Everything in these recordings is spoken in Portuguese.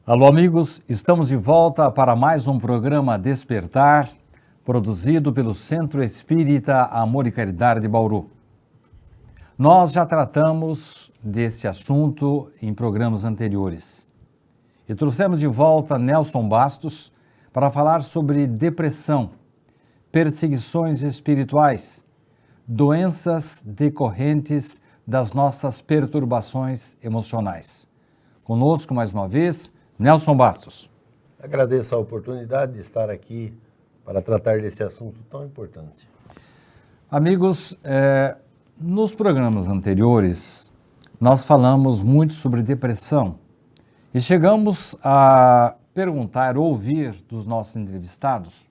Alô, amigos, estamos de volta para mais um programa Despertar, produzido pelo Centro Espírita Amor e Caridade de Bauru. Nós já tratamos desse assunto em programas anteriores e trouxemos de volta Nelson Bastos para falar sobre depressão, perseguições espirituais, doenças decorrentes das nossas perturbações emocionais. Conosco, mais uma vez, Nelson Bastos. Agradeço a oportunidade de estar aqui para tratar desse assunto tão importante. Amigos, nos programas anteriores, nós falamos muito sobre depressão e chegamos a perguntar, ouvir dos nossos entrevistados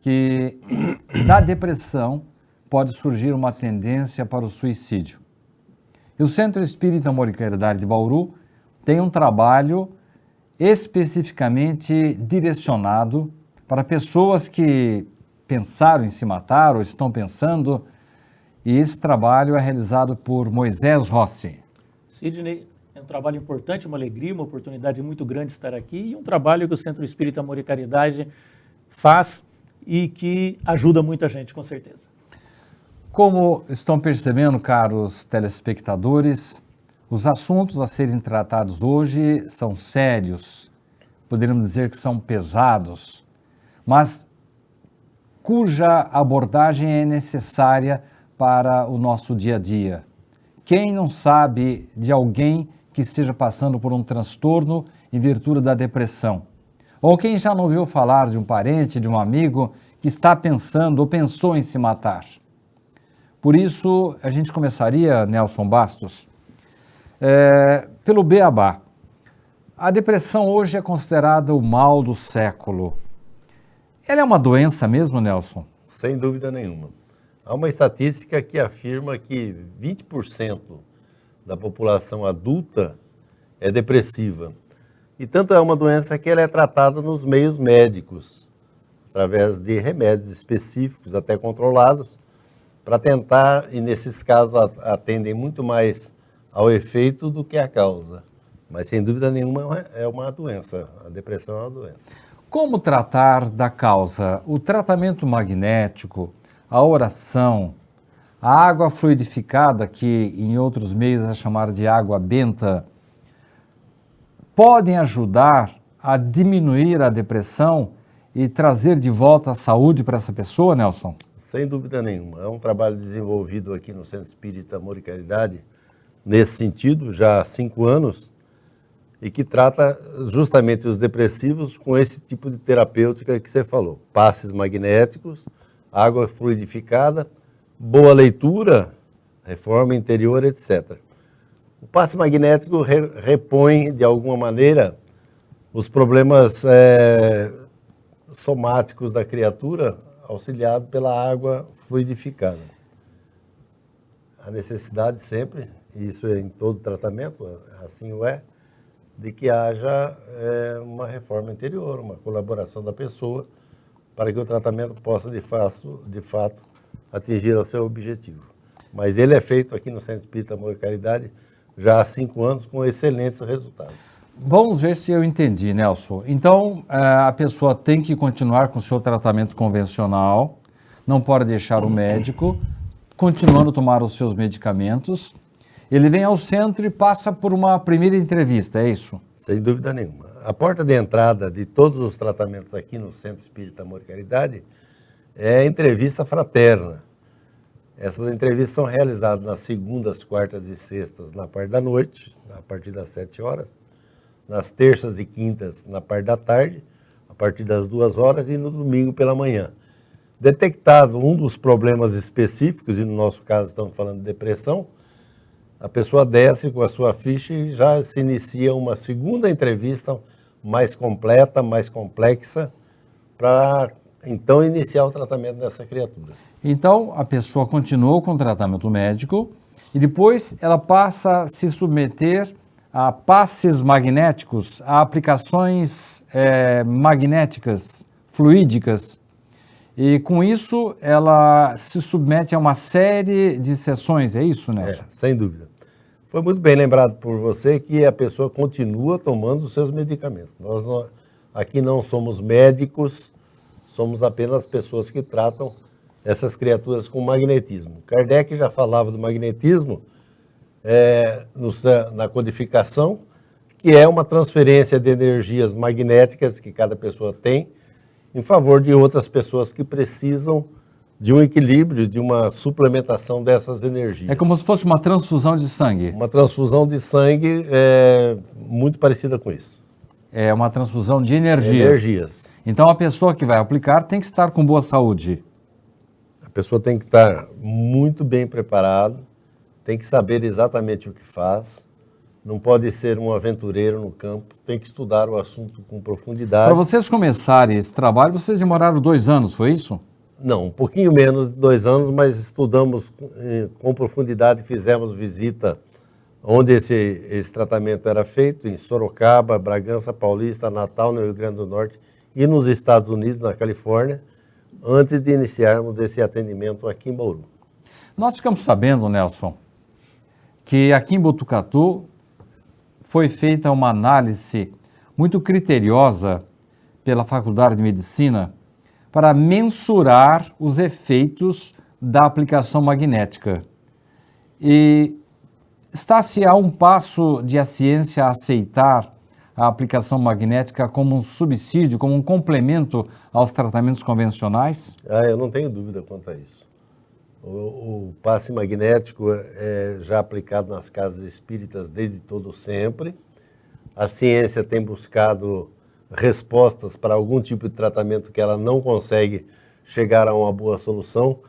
que da depressão pode surgir uma tendência para o suicídio. E o Centro Espírita Amor e Caridade de Bauru tem um trabalho especificamente direcionado para pessoas que pensaram em se matar ou estão pensando, e esse trabalho é realizado por Moisés Rossi. Sidney, é um trabalho importante, uma alegria, uma oportunidade muito grande estar aqui e um trabalho que o Centro Espírita Amor e Caridade faz e que ajuda muita gente, com certeza. Como estão percebendo, caros telespectadores, os assuntos a serem tratados hoje são sérios, poderíamos dizer que são pesados, mas cuja abordagem é necessária para o nosso dia a dia. Quem não sabe de alguém que esteja passando por um transtorno em virtude da depressão? Ou quem já não ouviu falar de um parente, de um amigo que está pensando ou pensou em se matar? Por isso, a gente começaria, Nelson Bastos, pelo beabá. A depressão hoje é considerada o mal do século. Ela é uma doença mesmo, Nelson? Sem dúvida nenhuma. Há uma estatística que afirma que 20% da população adulta é depressiva. E tanto é uma doença que ela é tratada nos meios médicos, através de remédios específicos, até controlados, para tentar, e nesses casos atendem muito mais ao efeito do que à causa. Mas, sem dúvida nenhuma, é uma doença. A depressão é uma doença. Como tratar da causa? O tratamento magnético, a oração, a água fluidificada, que em outros meios é chamada de água benta, podem ajudar a diminuir a depressão e trazer de volta a saúde para essa pessoa, Nelson? Sem dúvida nenhuma. É um trabalho desenvolvido aqui no Centro Espírita Amor e Caridade, nesse sentido, já há 5 anos, e que trata justamente os depressivos com esse tipo de terapêutica que você falou. Passes magnéticos, água fluidificada, boa leitura, reforma interior, etc. O passe magnético repõe, de alguma maneira, os problemas somáticos da criatura, auxiliado pela água fluidificada. A necessidade sempre, e isso é em todo tratamento, assim o é, de que haja uma reforma interior, uma colaboração da pessoa, para que o tratamento possa, de fato, atingir o seu objetivo. Mas ele é feito aqui no Centro Espírita Amor e Caridade já há 5 anos, com excelentes resultados. Vamos ver se eu entendi, Nelson. Então, a pessoa tem que continuar com o seu tratamento convencional, não pode deixar o médico, continuando a tomar os seus medicamentos. Ele vem ao centro e passa por uma primeira entrevista, é isso? Sem dúvida nenhuma. A porta de entrada de todos os tratamentos aqui no Centro Espírita Amor e Caridade é a entrevista fraterna. Essas entrevistas são realizadas nas segundas, quartas e sextas, na parte da noite, a partir das 7 horas, nas terças e quintas, na parte da tarde, a partir das 2 horas, e no domingo pela manhã. Detectado um dos problemas específicos, e no nosso caso estamos falando de depressão, a pessoa desce com a sua ficha e já se inicia uma segunda entrevista mais completa, mais complexa, para então iniciar o tratamento dessa criatura. Então, a pessoa continuou com o tratamento médico e depois ela passa a se submeter a passes magnéticos, a aplicações magnéticas, fluídicas. E com isso, ela se submete a uma série de sessões, é isso, Nelson? Sem dúvida. Foi muito bem lembrado por você que a pessoa continua tomando os seus medicamentos. Aqui não somos médicos, somos apenas pessoas que tratam essas criaturas com magnetismo. Kardec já falava do magnetismo na codificação, que é uma transferência de energias magnéticas que cada pessoa tem em favor de outras pessoas que precisam de um equilíbrio, de uma suplementação dessas energias. É como se fosse uma transfusão de sangue. Uma transfusão de sangue muito parecida com isso. É uma transfusão de energias. Então a pessoa que vai aplicar tem que estar com boa saúde. A pessoa tem que estar muito bem preparado, tem que saber exatamente o que faz, não pode ser um aventureiro no campo, tem que estudar o assunto com profundidade. Para vocês começarem esse trabalho, vocês demoraram 2 anos, foi isso? Não, um pouquinho menos de 2 anos, mas estudamos com profundidade, fizemos visita onde esse tratamento era feito, em Sorocaba, Bragança Paulista, Natal, no Rio Grande do Norte e nos Estados Unidos, na Califórnia, antes de iniciarmos esse atendimento aqui em Bauru. Nós ficamos sabendo, Nelson, que aqui em Botucatu foi feita uma análise muito criteriosa pela Faculdade de Medicina para mensurar os efeitos da aplicação magnética. E está-se a um passo de a ciência aceitar a aplicação magnética como um subsídio, como um complemento aos tratamentos convencionais? Eu não tenho dúvida quanto a isso. O passe magnético é já aplicado nas casas espíritas desde todo sempre. A ciência tem buscado respostas para algum tipo de tratamento que ela não consegue chegar a uma boa solução.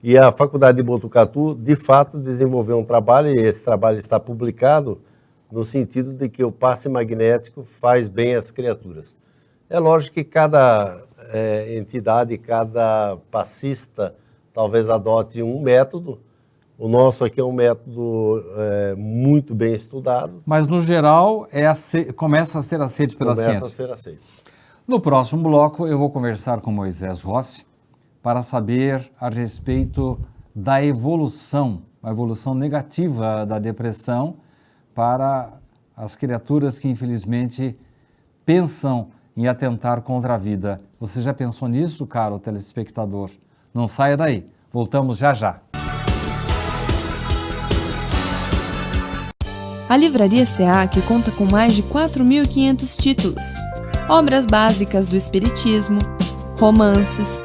E a Faculdade de Botucatu, de fato, desenvolveu um trabalho, e esse trabalho está publicado, no sentido de que o passe magnético faz bem às criaturas. É lógico que cada entidade, cada passista, talvez adote um método. O nosso aqui é um método muito bem estudado. Mas, no geral, começa a ser aceito pela ciência. Começa a ser aceito. No próximo bloco, eu vou conversar com Moisés Rossi para saber a respeito da evolução, a evolução negativa da depressão para as criaturas que, infelizmente, pensam em atentar contra a vida. Você já pensou nisso, caro telespectador? Não saia daí. Voltamos já já. A Livraria SEAC conta com mais de 4.500 títulos, obras básicas do Espiritismo, romances,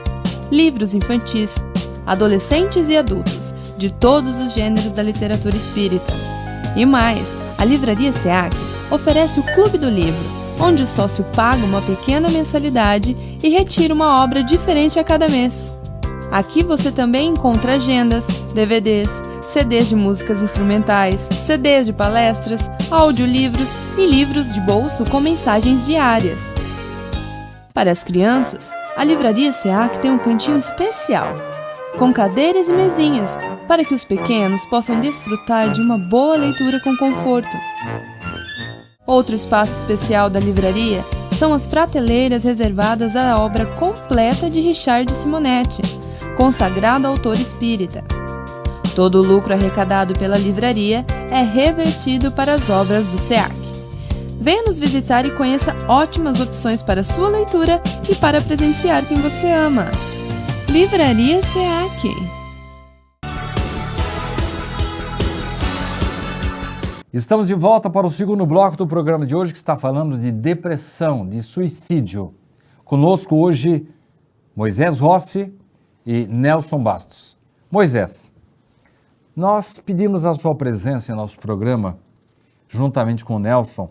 livros infantis, adolescentes e adultos, de todos os gêneros da literatura espírita. E mais, a Livraria SEAC oferece o Clube do Livro, onde o sócio paga uma pequena mensalidade e retira uma obra diferente a cada mês. Aqui você também encontra agendas, DVDs, CDs de músicas instrumentais, CDs de palestras, audiolivros e livros de bolso com mensagens diárias. Para as crianças, a Livraria SEAC tem um cantinho especial, com cadeiras e mesinhas, para que os pequenos possam desfrutar de uma boa leitura com conforto. Outro espaço especial da livraria são as prateleiras reservadas à obra completa de Richard Simonetti, consagrado autor espírita. Todo o lucro arrecadado pela livraria é revertido para as obras do SEAC. Venha nos visitar e conheça ótimas opções para sua leitura e para presentear quem você ama. Livraria SEAC. Estamos de volta para o segundo bloco do programa de hoje, que está falando de depressão, de suicídio. Conosco hoje, Moisés Rossi e Nelson Bastos. Moisés, nós pedimos a sua presença em nosso programa, juntamente com o Nelson,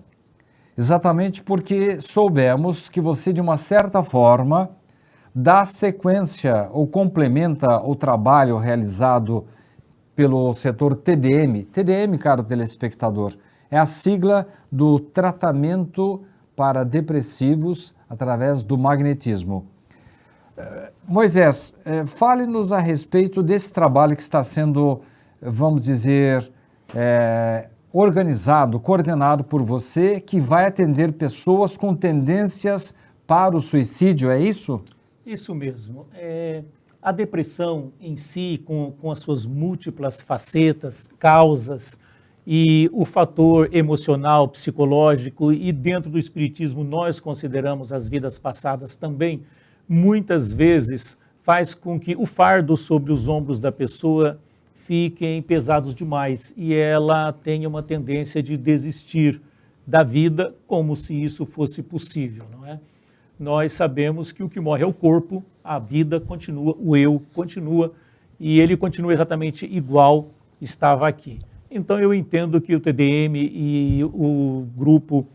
exatamente porque soubemos que você, de uma certa forma, dá sequência ou complementa o trabalho realizado pelo setor TDM. TDM, caro telespectador, é a sigla do tratamento para depressivos através do magnetismo. Moisés, fale-nos a respeito desse trabalho que está sendo, vamos dizer, organizado, coordenado por você, que vai atender pessoas com tendências para o suicídio, é isso? Isso mesmo. A depressão em si, com as suas múltiplas facetas, causas e o fator emocional, psicológico, e dentro do espiritismo nós consideramos as vidas passadas também, muitas vezes faz com que o fardo sobre os ombros da pessoa fiquem pesados demais e ela tenha uma tendência de desistir da vida como se isso fosse possível, não é? Nós sabemos que o que morre é o corpo, a vida continua, o eu continua e ele continua exatamente igual estava aqui. Então eu entendo que o TDM e o grupo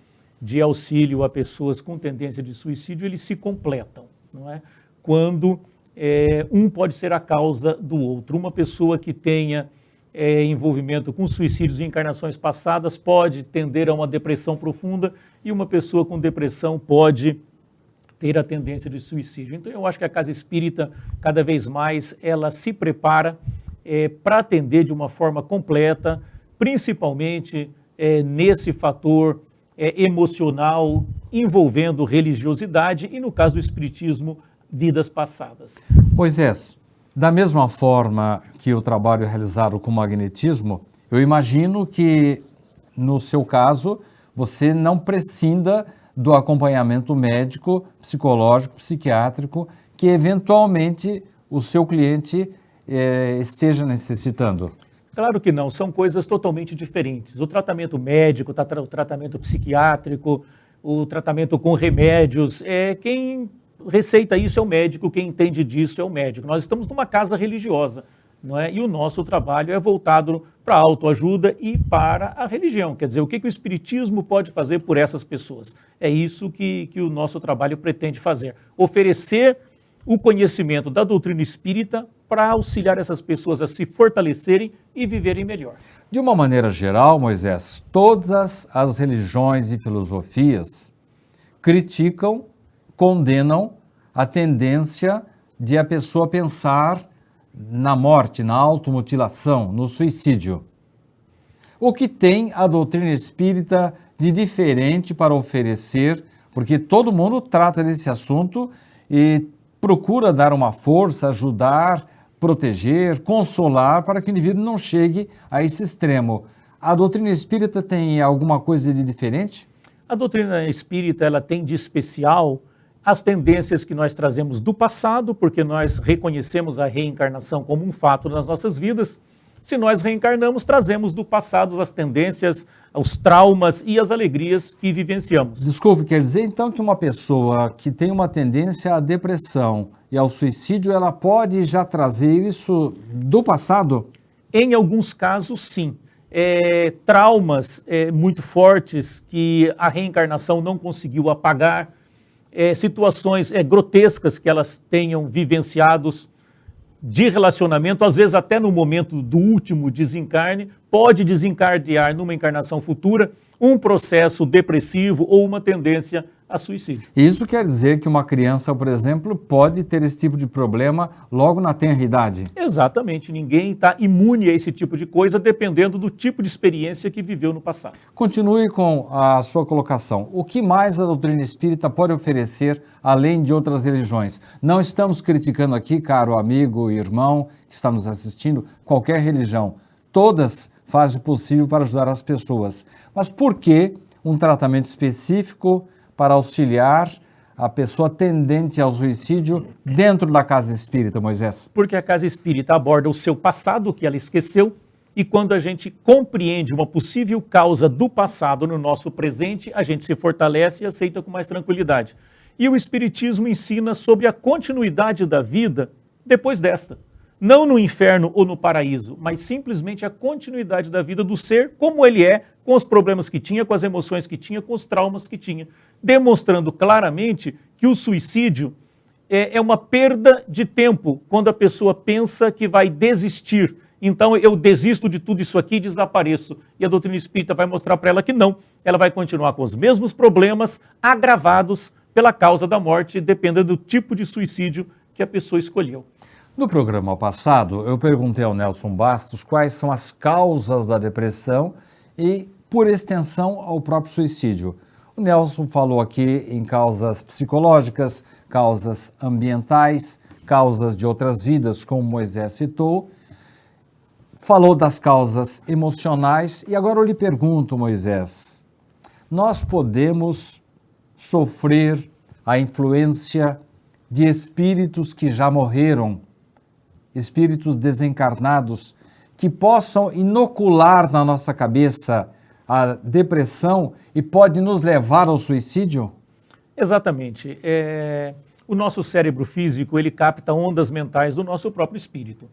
de auxílio a pessoas com tendência de suicídio, eles se completam, não é? Quando um pode ser a causa do outro. Uma pessoa que tenha envolvimento com suicídios e encarnações passadas pode tender a uma depressão profunda e uma pessoa com depressão pode ter a tendência de suicídio. Então eu acho que a Casa Espírita, cada vez mais, ela se prepara para atender de uma forma completa, principalmente nesse fator emocional envolvendo religiosidade e, no caso do Espiritismo, vidas passadas. Moisés, da mesma forma que o trabalho é realizado com magnetismo, eu imagino que, no seu caso, você não prescinda do acompanhamento médico, psicológico, psiquiátrico, que eventualmente o seu cliente esteja necessitando. Claro que não, são coisas totalmente diferentes. O tratamento médico, o tratamento psiquiátrico, o tratamento com remédios, quem receita isso é o médico, quem entende disso é o médico. Nós estamos numa casa religiosa, não é? E o nosso trabalho é voltado para a autoajuda e para a religião. Quer dizer, o que o Espiritismo pode fazer por essas pessoas? É isso que o nosso trabalho pretende fazer. Oferecer o conhecimento da doutrina espírita para auxiliar essas pessoas a se fortalecerem e viverem melhor. De uma maneira geral, Moisés, todas as religiões e filosofias criticam, condenam a tendência de a pessoa pensar na morte, na automutilação, no suicídio. O que tem a doutrina espírita de diferente para oferecer? Porque todo mundo trata desse assunto e procura dar uma força, ajudar, proteger, consolar para que o indivíduo não chegue a esse extremo. A doutrina espírita tem alguma coisa de diferente? A doutrina espírita, ela tem de especial as tendências que nós trazemos do passado, porque nós reconhecemos a reencarnação como um fato nas nossas vidas. Se nós reencarnamos, trazemos do passado as tendências, os traumas e as alegrias que vivenciamos. Desculpe, quer dizer então que uma pessoa que tem uma tendência à depressão e ao suicídio, ela pode já trazer isso do passado? Em alguns casos, sim. Traumas muito fortes que a reencarnação não conseguiu apagar, situações grotescas que elas tenham vivenciados de relacionamento, às vezes até no momento do último desencarne, pode desencadear numa encarnação futura um processo depressivo ou uma tendência a suicídio. Isso quer dizer que uma criança, por exemplo, pode ter esse tipo de problema logo na tenra idade? Exatamente, ninguém está imune a esse tipo de coisa, dependendo do tipo de experiência que viveu no passado. Continue com a sua colocação. O que mais a doutrina espírita pode oferecer, além de outras religiões? Não estamos criticando aqui, caro amigo e irmão que está nos assistindo, qualquer religião. Todas fazem o possível para ajudar as pessoas. Mas por que um tratamento específico para auxiliar a pessoa tendente ao suicídio dentro da casa espírita, Moisés? Porque a casa espírita aborda o seu passado, que ela esqueceu, e quando a gente compreende uma possível causa do passado no nosso presente, a gente se fortalece e aceita com mais tranquilidade. E o Espiritismo ensina sobre a continuidade da vida depois desta. Não no inferno ou no paraíso, mas simplesmente a continuidade da vida do ser como ele é, com os problemas que tinha, com as emoções que tinha, com os traumas que tinha, demonstrando claramente que o suicídio é uma perda de tempo quando a pessoa pensa que vai desistir. Então eu desisto de tudo isso aqui e desapareço. E a doutrina espírita vai mostrar para ela que não, ela vai continuar com os mesmos problemas agravados pela causa da morte, dependendo do tipo de suicídio que a pessoa escolheu. No programa passado, eu perguntei ao Nelson Bastos quais são as causas da depressão e, por extensão, ao próprio suicídio. O Nelson falou aqui em causas psicológicas, causas ambientais, causas de outras vidas, como Moisés citou. falou das causas emocionais e agora eu lhe pergunto, Moisés, nós podemos sofrer a influência de espíritos que já morreram, espíritos desencarnados, que possam inocular na nossa cabeça a depressão e pode nos levar ao suicídio? Exatamente. O nosso cérebro físico, ele capta ondas mentais do nosso próprio espírito.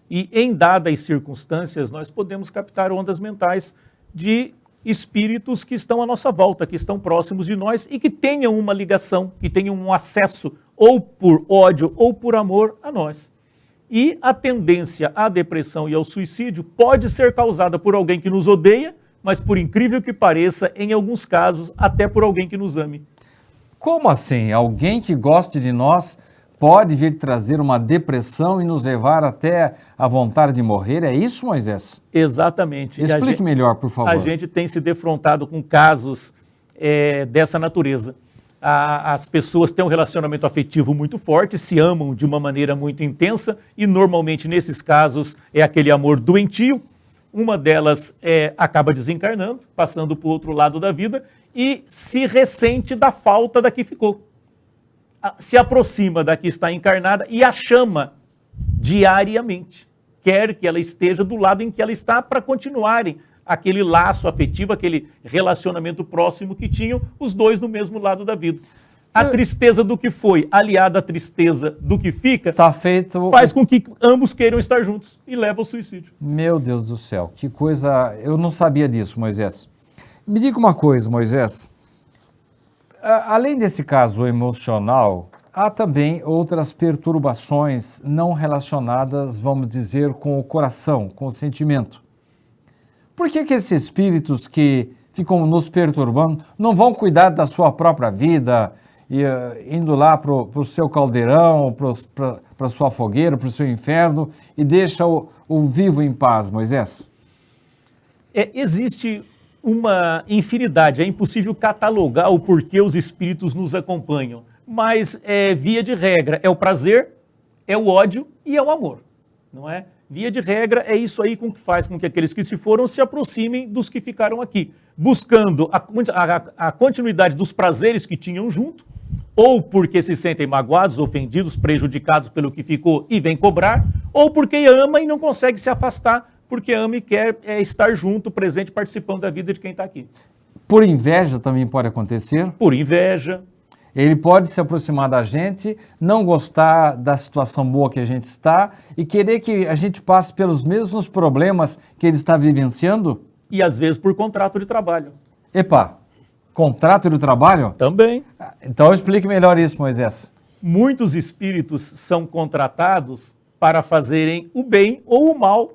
E em dadas circunstâncias, nós podemos captar ondas mentais de espíritos que estão à nossa volta, que estão próximos de nós e que tenham uma ligação, que tenham um acesso ou por ódio ou por amor a nós. E a tendência à depressão e ao suicídio pode ser causada por alguém que nos odeia, mas por incrível que pareça, em alguns casos, até por alguém que nos ame. Como assim? Alguém que goste de nós pode vir trazer uma depressão e nos levar até a vontade de morrer? É isso, Moisés? Exatamente. Explique melhor, por favor. A gente tem se defrontado com casos dessa natureza. As pessoas têm um relacionamento afetivo muito forte, se amam de uma maneira muito intensa e normalmente nesses casos é aquele amor doentio. Uma delas acaba desencarnando, passando para o outro lado da vida e se ressente da falta da que ficou. Se aproxima da que está encarnada e a chama diariamente. Quer que ela esteja do lado em que ela está para continuarem aquele laço afetivo, aquele relacionamento próximo que tinham os dois no mesmo lado da vida. A tristeza do que foi, aliada à tristeza do que fica, faz com que ambos queiram estar juntos e leva ao suicídio. Meu Deus do céu, que coisa... Eu não sabia disso, Moisés. Me diga uma coisa, Moisés. Além desse caso emocional, há também outras perturbações não relacionadas, vamos dizer, com o coração, com o sentimento. Por que esses espíritos que ficam nos perturbando não vão cuidar da sua própria vida, indo lá para o seu caldeirão, para a sua fogueira, para o seu inferno, e deixa o vivo em paz, Moisés? Existe uma infinidade, é impossível catalogar o porquê os espíritos nos acompanham, mas via de regra é o prazer, é o ódio e é o amor, não é? Via de regra é isso aí que faz com que aqueles que se foram se aproximem dos que ficaram aqui, buscando a continuidade dos prazeres que tinham junto, ou porque se sentem magoados, ofendidos, prejudicados pelo que ficou e vem cobrar, ou porque ama e não consegue se afastar, porque ama e quer estar junto, presente, participando da vida de quem está aqui. Por inveja também pode acontecer? Por inveja. Ele pode se aproximar da gente, não gostar da situação boa que a gente está e querer que a gente passe pelos mesmos problemas que ele está vivenciando? E às vezes por contrato de trabalho. Epa, contrato de trabalho? Também. Então explique melhor isso, Moisés. Muitos espíritos são contratados para fazerem o bem ou o mal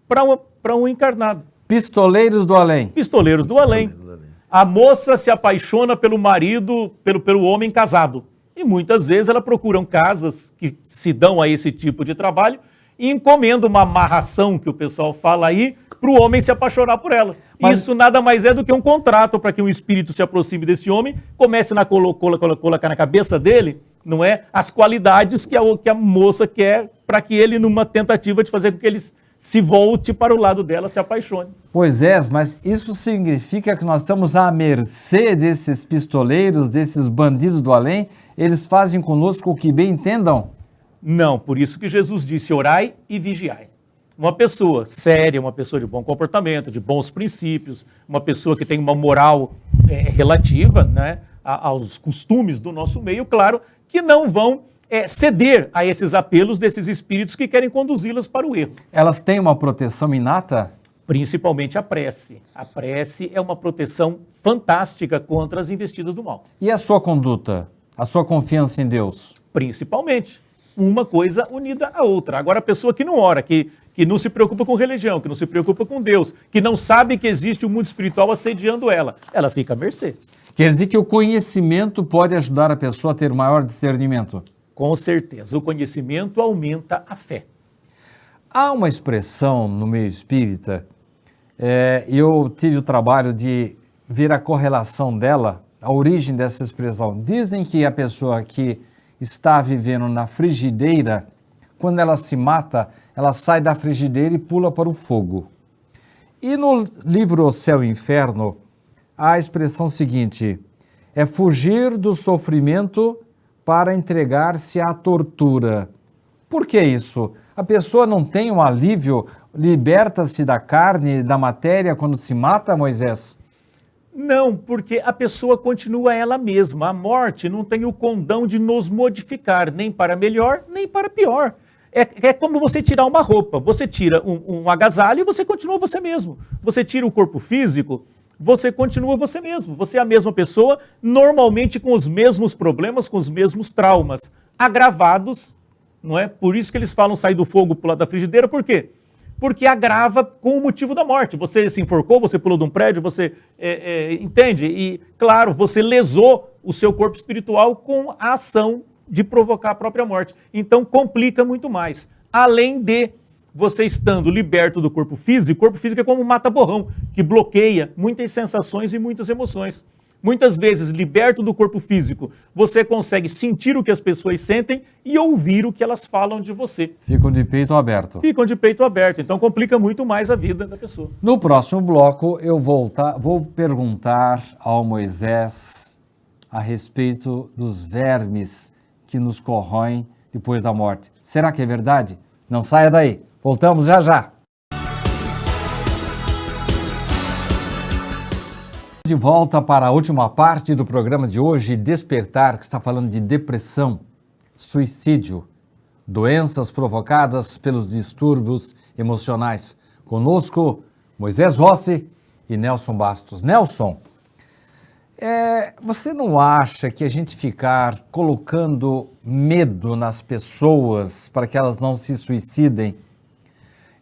para um encarnado. Pistoleiros do além. Pistoleiros do além. A moça se apaixona pelo marido, pelo homem casado. E muitas vezes ela procura casas que se dão a esse tipo de trabalho e encomenda uma amarração, que o pessoal fala aí, para o homem se apaixonar por ela. Mas... Isso nada mais é do que um contrato para que um espírito se aproxime desse homem, comece a colocar na cabeça dele, não é, as qualidades que a moça quer para que ele, numa tentativa de fazer com que ele se volte para o lado dela, se apaixone. Pois é, mas isso significa que nós estamos à mercê desses pistoleiros, desses bandidos do além? Eles fazem conosco o que bem entendam? Não, por isso que Jesus disse, orai e vigiai. Uma pessoa séria, uma pessoa de bom comportamento, de bons princípios, uma pessoa que tem uma moral relativa, né, aos costumes do nosso meio, claro, que não vão ceder a esses apelos desses espíritos que querem conduzi-las para o erro. Elas têm uma proteção inata? Principalmente a prece. A prece é uma proteção fantástica contra as investidas do mal. E a sua conduta? A sua confiança em Deus? Principalmente. Uma coisa unida à outra. Agora, a pessoa que não ora, que não se preocupa com religião, que não se preocupa com Deus, que não sabe que existe um mundo espiritual assediando ela fica à mercê. Quer dizer que o conhecimento pode ajudar a pessoa a ter maior discernimento? Com certeza. O conhecimento aumenta a fé. Há uma expressão no meio espírita, eu tive o trabalho de ver a correlação dela, a origem dessa expressão. Dizem que a pessoa que está vivendo na frigideira, quando ela se mata, ela sai da frigideira e pula para o fogo. E no livro Céu e Inferno, há a expressão seguinte: é fugir do sofrimento para entregar-se à tortura. Por que isso? A pessoa não tem um alívio, liberta-se da carne, da matéria quando se mata, Moisés? Não, porque a pessoa continua ela mesma. A morte não tem o condão de nos modificar, nem para melhor, nem para pior. É como você tirar uma roupa. Você tira um agasalho e você continua você mesmo. Você tira o corpo físico, você continua você mesmo. Você é a mesma pessoa, normalmente com os mesmos problemas, com os mesmos traumas, agravados, não é? Por isso que eles falam sair do fogo, pular da frigideira, por quê? Porque agrava com o motivo da morte. Você se enforcou, você pulou de um prédio, você entende? E, claro, você lesou o seu corpo espiritual com a ação de provocar a própria morte. Então, complica muito mais. Além de você estando liberto do corpo físico é como um mata-borrão, que bloqueia muitas sensações e muitas emoções. Muitas vezes, liberto do corpo físico, você consegue sentir o que as pessoas sentem e ouvir o que elas falam de você. Ficam de peito aberto. Ficam de peito aberto, então complica muito mais a vida da pessoa. No próximo bloco, eu vou perguntar ao Moisés a respeito dos vermes que nos corroem depois da morte. Será que é verdade? Não saia daí. Voltamos já já. De volta para a última parte do programa de hoje, Despertar, que está falando de depressão, suicídio, doenças provocadas pelos distúrbios emocionais. Conosco, Moisés Rossi e Nelson Bastos. Nelson, você não acha que a gente ficar colocando medo nas pessoas para que elas não se suicidem,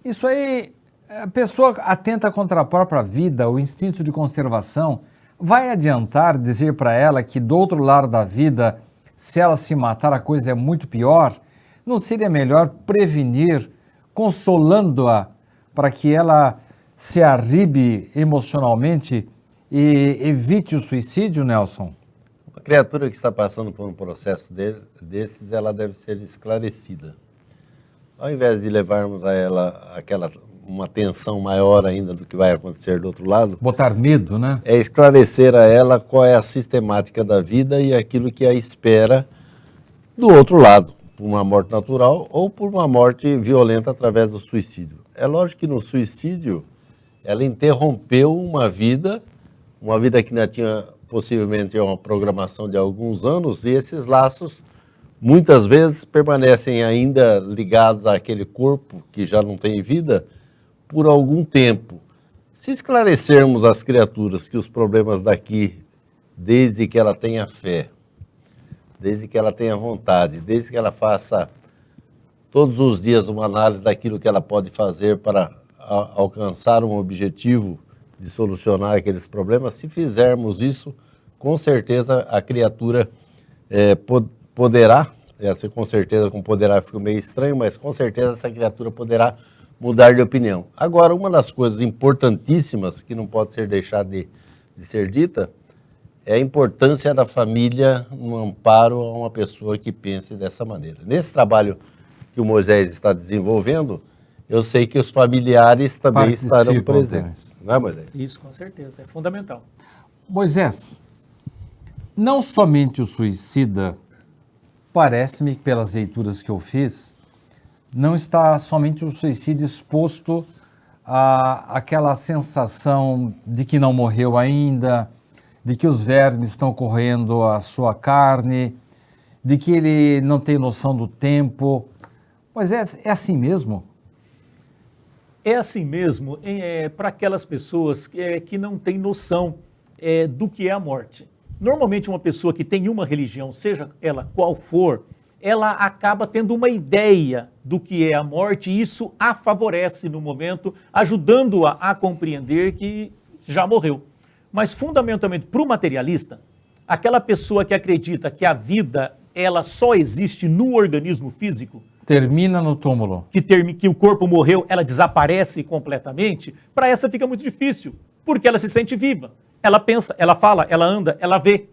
isso aí, a pessoa atenta contra a própria vida, o instinto de conservação, vai adiantar dizer para ela que do outro lado da vida, se ela se matar, a coisa é muito pior? Não seria melhor prevenir, consolando-a, para que ela se arribe emocionalmente e evite o suicídio, Nelson? Uma criatura que está passando por um processo desses, ela deve ser esclarecida. Ao invés de levarmos a ela uma atenção maior ainda do que vai acontecer do outro lado, Botar medo, né? é esclarecer a ela qual é a sistemática da vida e aquilo que a espera do outro lado, por uma morte natural ou por uma morte violenta através do suicídio. É lógico que no suicídio ela interrompeu uma vida que ainda tinha possivelmente uma programação de alguns anos, e esses laços muitas vezes permanecem ainda ligados àquele corpo que já não tem vida por algum tempo. Se esclarecermos às criaturas que os problemas daqui, desde que ela tenha fé, desde que ela tenha vontade, desde que ela faça todos os dias uma análise daquilo que ela pode fazer para alcançar um objetivo de solucionar aqueles problemas, se fizermos isso, com certeza a criatura poderá, essa com certeza com poderá fica meio estranho, mas com certeza essa criatura poderá mudar de opinião. Agora, uma das coisas importantíssimas que não pode ser deixada de ser dita é a importância da família no amparo a uma pessoa que pense dessa maneira. Nesse trabalho que o Moisés está desenvolvendo, eu sei que os familiares também estarão presentes. Não é, Moisés? Isso, com certeza, é fundamental. Moisés, não somente o suicida, parece-me que pelas leituras que eu fiz, não está somente o suicídio exposto àquela sensação de que não morreu ainda, de que os vermes estão corroendo a sua carne, de que ele não tem noção do tempo. Moisés, é assim mesmo? É assim mesmo para aquelas pessoas que não têm noção do que é a morte. Normalmente uma pessoa que tem uma religião, seja ela qual for, ela acaba tendo uma ideia do que é a morte e isso a favorece no momento, ajudando-a a compreender que já morreu. Mas fundamentalmente para o materialista, aquela pessoa que acredita que a vida ela só existe no organismo físico, Termina no túmulo. que o corpo morreu, ela desaparece completamente, para essa fica muito difícil, porque ela se sente viva. Ela pensa, ela fala, ela anda, ela vê.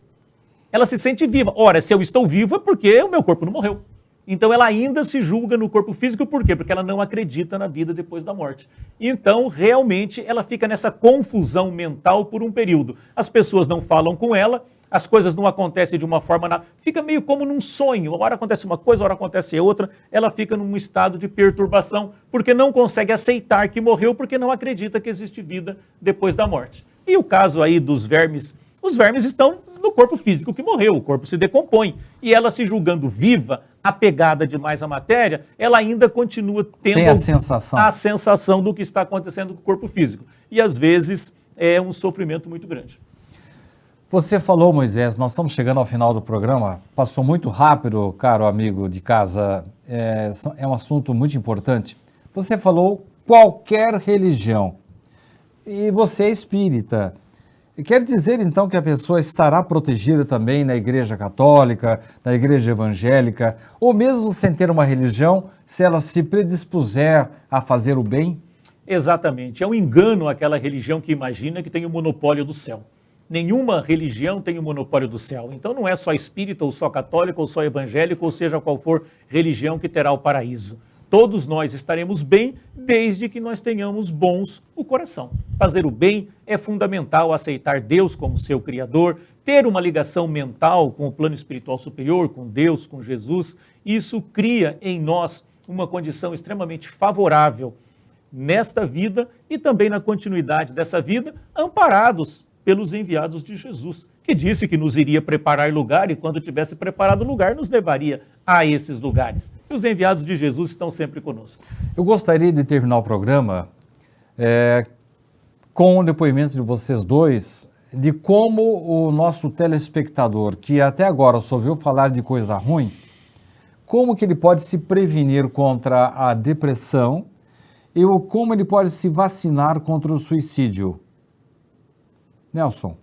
Ela se sente viva. Ora, se eu estou vivo é porque o meu corpo não morreu. Então ela ainda se julga no corpo físico, por quê? Porque ela não acredita na vida depois da morte. Então, realmente, ela fica nessa confusão mental por um período. As pessoas não falam com ela, as coisas não acontecem de uma forma... Fica meio como num sonho. Uma hora acontece uma coisa, uma hora acontece outra. Ela fica num estado de perturbação, porque não consegue aceitar que morreu, porque não acredita que existe vida depois da morte. E o caso aí dos vermes, os vermes estão no corpo físico que morreu, o corpo se decompõe. E ela se julgando viva, apegada demais à matéria, ela ainda continua tendo a sensação do que está acontecendo com o corpo físico. E às vezes é um sofrimento muito grande. Você falou, Moisés, nós estamos chegando ao final do programa, passou muito rápido, caro amigo de casa, é um assunto muito importante. Você falou qualquer religião, e você é espírita. E quer dizer, então, que a pessoa estará protegida também na Igreja Católica, na Igreja Evangélica, ou mesmo sem ter uma religião, se ela se predispuser a fazer o bem? Exatamente. É um engano aquela religião que imagina que tem o monopólio do céu. Nenhuma religião tem o monopólio do céu. Então não é só espírita, ou só católico, ou só evangélico, ou seja qual for religião que terá o paraíso. Todos nós estaremos bem desde que nós tenhamos bons o coração. Fazer o bem é fundamental, aceitar Deus como seu Criador, ter uma ligação mental com o plano espiritual superior, com Deus, com Jesus. Isso cria em nós uma condição extremamente favorável nesta vida e também na continuidade dessa vida, amparados pelos enviados de Jesus, que disse que nos iria preparar lugar e quando tivesse preparado lugar, nos levaria a esses lugares. E os enviados de Jesus estão sempre conosco. Eu gostaria de terminar o programa com o depoimento de vocês dois, de como o nosso telespectador, que até agora só ouviu falar de coisa ruim, como que ele pode se prevenir contra a depressão e como ele pode se vacinar contra o suicídio. Nelson.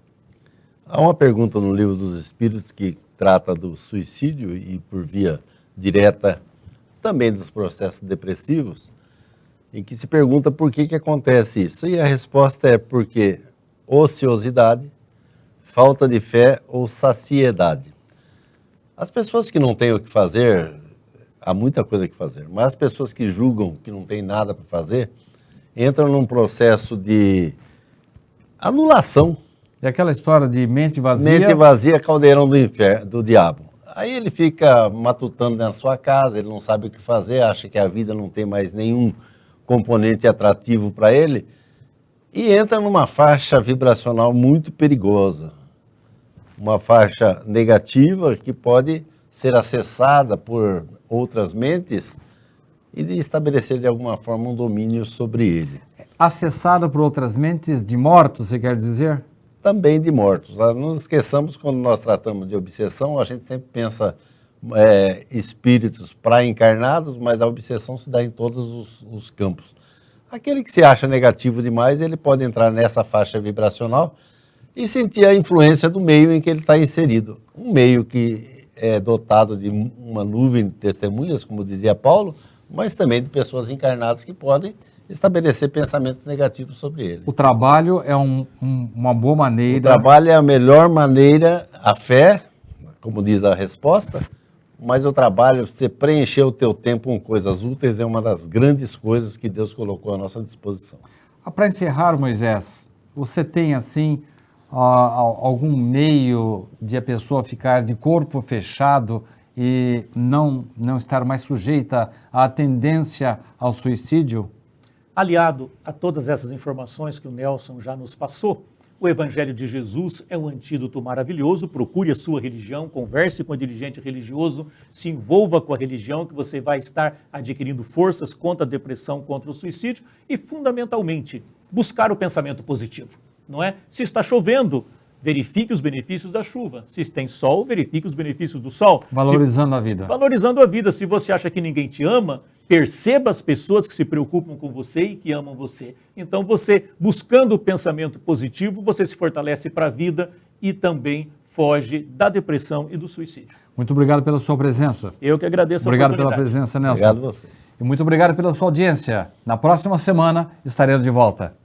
Há uma pergunta no Livro dos Espíritos que trata do suicídio e, por via direta, também dos processos depressivos, em que se pergunta por que acontece isso. E a resposta é porque ociosidade, falta de fé ou saciedade. As pessoas que não têm o que fazer, há muita coisa que fazer, mas as pessoas que julgam que não tem nada para fazer, entram num processo de anulação. E aquela história de mente vazia... Mente vazia, caldeirão do inferno, do diabo. Aí ele fica matutando na sua casa, ele não sabe o que fazer, acha que a vida não tem mais nenhum componente atrativo para ele e entra numa faixa vibracional muito perigosa. Uma faixa negativa que pode ser acessada por outras mentes e estabelecer de alguma forma um domínio sobre ele. Acessada por outras mentes de mortos, você quer dizer? Também de mortos. Não nos esqueçamos, quando nós tratamos de obsessão, a gente sempre pensa espíritos pré-encarnados, mas a obsessão se dá em todos os campos. Aquele que se acha negativo demais, ele pode entrar nessa faixa vibracional e sentir a influência do meio em que ele está inserido. Um meio que é dotado de uma nuvem de testemunhas, como dizia Paulo, mas também de pessoas encarnadas que podem estabelecer pensamentos negativos sobre ele. O trabalho é uma boa maneira... O trabalho é a melhor maneira, a fé, como diz a resposta, mas o trabalho, você preencher o teu tempo com coisas úteis, é uma das grandes coisas que Deus colocou à nossa disposição. Para encerrar, Moisés, você tem, assim, algum meio de a pessoa ficar de corpo fechado e não estar mais sujeita à tendência ao suicídio? Aliado a todas essas informações que o Nelson já nos passou, o Evangelho de Jesus é um antídoto maravilhoso. Procure a sua religião, converse com o dirigente religioso, se envolva com a religião, que você vai estar adquirindo forças contra a depressão, contra o suicídio e, fundamentalmente, buscar o pensamento positivo, não é? Se está chovendo, verifique os benefícios da chuva. Se tem sol, verifique os benefícios do sol. Valorizando a vida. Valorizando a vida. Se você acha que ninguém te ama, perceba as pessoas que se preocupam com você e que amam você. Então, você, buscando o pensamento positivo, você se fortalece para a vida e também foge da depressão e do suicídio. Muito obrigado pela sua presença. Eu que agradeço a oportunidade. oportunidade. Obrigado pela presença, Nelson. Obrigado a você. E muito obrigado pela sua audiência. Na próxima semana estaremos de volta.